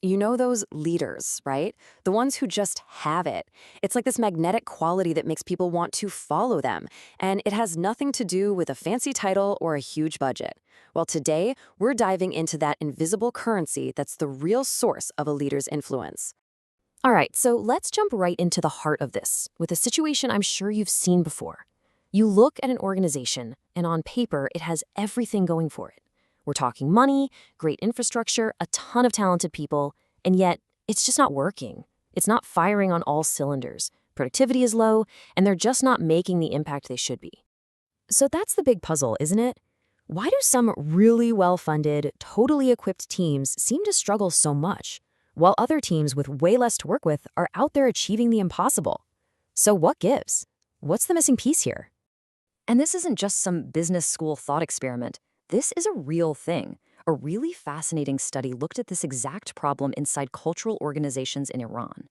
You know those leaders, right? The ones who just have it. It's like this magnetic quality that makes people want to follow them. And it has nothing to do with a fancy title or a huge budget. Well, today, we're diving into that invisible currency that's the real source of a leader's influence. All right, so let's jump right into the heart of this with a situation I'm sure you've seen before. You look at an organization, and on paper, it has everything going for it. We're talking money, great infrastructure, a ton of talented people, and yet it's just not working. It's not firing on all cylinders. Productivity is low, and they're just not making the impact they should be. So that's the big puzzle, isn't it? Why do some really well-funded, totally equipped teams seem to struggle so much, while other teams with way less to work with are out there achieving the impossible? So what gives? What's the missing piece here? And this isn't just some business school thought experiment. This is a real thing. A really fascinating study looked at this exact problem inside cultural organizations in Iran.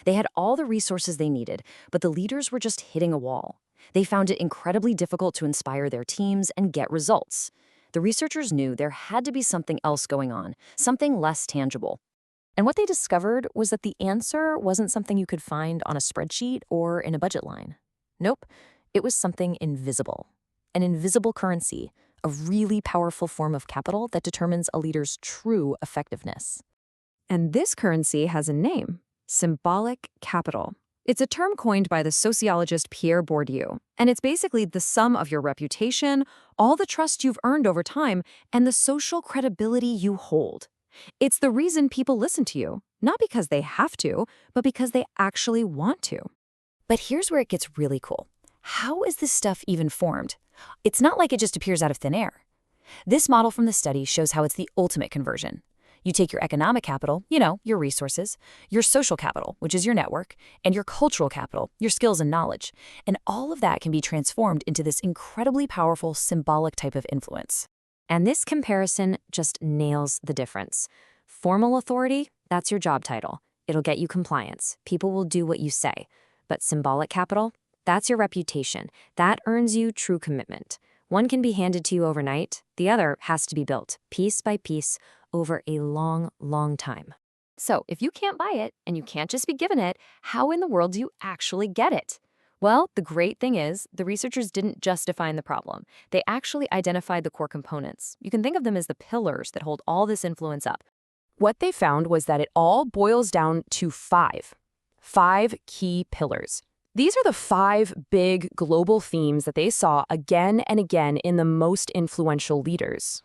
They had all the resources they needed, but the leaders were just hitting a wall. They found it incredibly difficult to inspire their teams and get results. The researchers knew there had to be something else going on, something less tangible. And what they discovered was that the answer wasn't something you could find on a spreadsheet or in a budget line. Nope, it was something invisible. An invisible currency, a really powerful form of capital that determines a leader's true effectiveness. And this currency has a name: symbolic capital. It's a term coined by the sociologist Pierre Bourdieu, and it's basically the sum of your reputation, all the trust you've earned over time, and the social credibility you hold. It's the reason people listen to you, not because they have to, but because they actually want to. But here's where it gets really cool. How is this stuff even formed? It's not like it just appears out of thin air. This model from the study shows how it's the ultimate conversion. You take your economic capital, your resources, your social capital, which is your network, and your cultural capital, your skills and knowledge, and all of that can be transformed into this incredibly powerful symbolic type of influence. And this comparison just nails the difference. Formal authority, that's your job title. It'll get you compliance. People will do what you say. But symbolic capital, that's your reputation. That earns you true commitment. One can be handed to you overnight. The other has to be built, piece by piece, over a long, long time. So if you can't buy it, and you can't just be given it, how in the world do you actually get it? Well, the great thing is, the researchers didn't just define the problem. They actually identified the core components. You can think of them as the pillars that hold all this influence up. What they found was that it all boils down to five key pillars. These are the 5 big global themes that they saw again and again in the most influential leaders.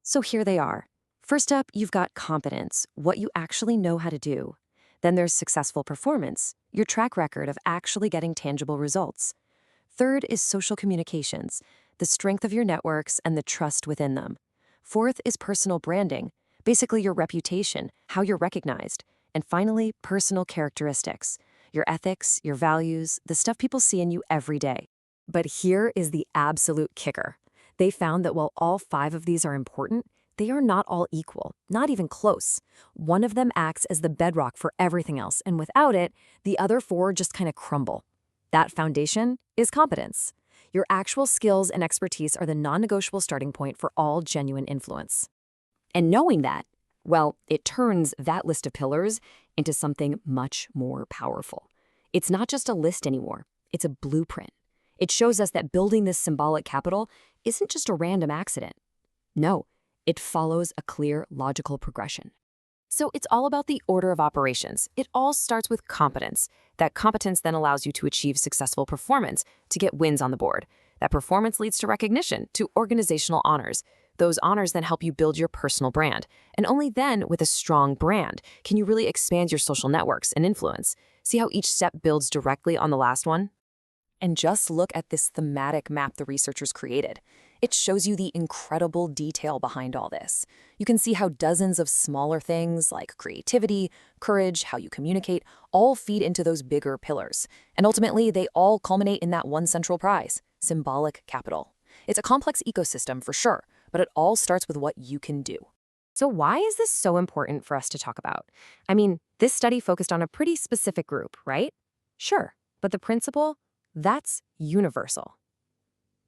So here they are. First up, you've got competence, what you actually know how to do. Then there's successful performance, your track record of actually getting tangible results. Third is social communications, the strength of your networks and the trust within them. Fourth is personal branding, basically your reputation, how you're recognized. And finally, personal characteristics, your ethics, your values, the stuff people see in you every day. But here is the absolute kicker. They found that while all 5 of these are important, they are not all equal, not even close. One of them acts as the bedrock for everything else, and without it, the other 4 just kind of crumble. That foundation is competence. Your actual skills and expertise are the non-negotiable starting point for all genuine influence. And knowing that, well, it turns that list of pillars into something much more powerful. It's not just a list anymore, it's a blueprint. It shows us that building this symbolic capital isn't just a random accident. No, it follows a clear, logical progression. So it's all about the order of operations. It all starts with competence. That competence then allows you to achieve successful performance, to get wins on the board. That performance leads to recognition, to organizational honors. Those honors then help you build your personal brand. And only then, with a strong brand, can you really expand your social networks and influence. See how each step builds directly on the last one? And just look at this thematic map the researchers created. It shows you the incredible detail behind all this. You can see how dozens of smaller things like creativity, courage, how you communicate, all feed into those bigger pillars. And ultimately, they all culminate in that one central prize, symbolic capital. It's a complex ecosystem for sure, but it all starts with what you can do. So why is this so important for us to talk about? I mean, this study focused on a pretty specific group, right? Sure, but the principle, that's universal.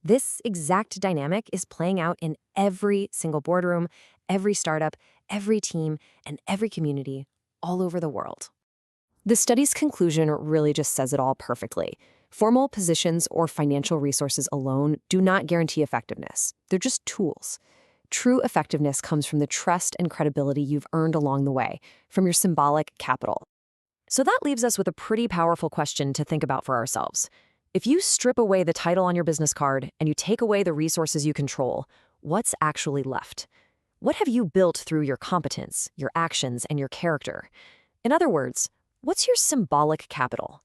This exact dynamic is playing out in every single boardroom, every startup, every team and every community all over the world. The study's conclusion really just says it all perfectly. Formal positions or financial resources alone do not guarantee effectiveness. They're just tools. True effectiveness comes from the trust and credibility you've earned along the way, from your symbolic capital. So that leaves us with a pretty powerful question to think about for ourselves. If you strip away the title on your business card and you take away the resources you control, what's actually left? What have you built through your competence, your actions, and your character? In other words, what's your symbolic capital?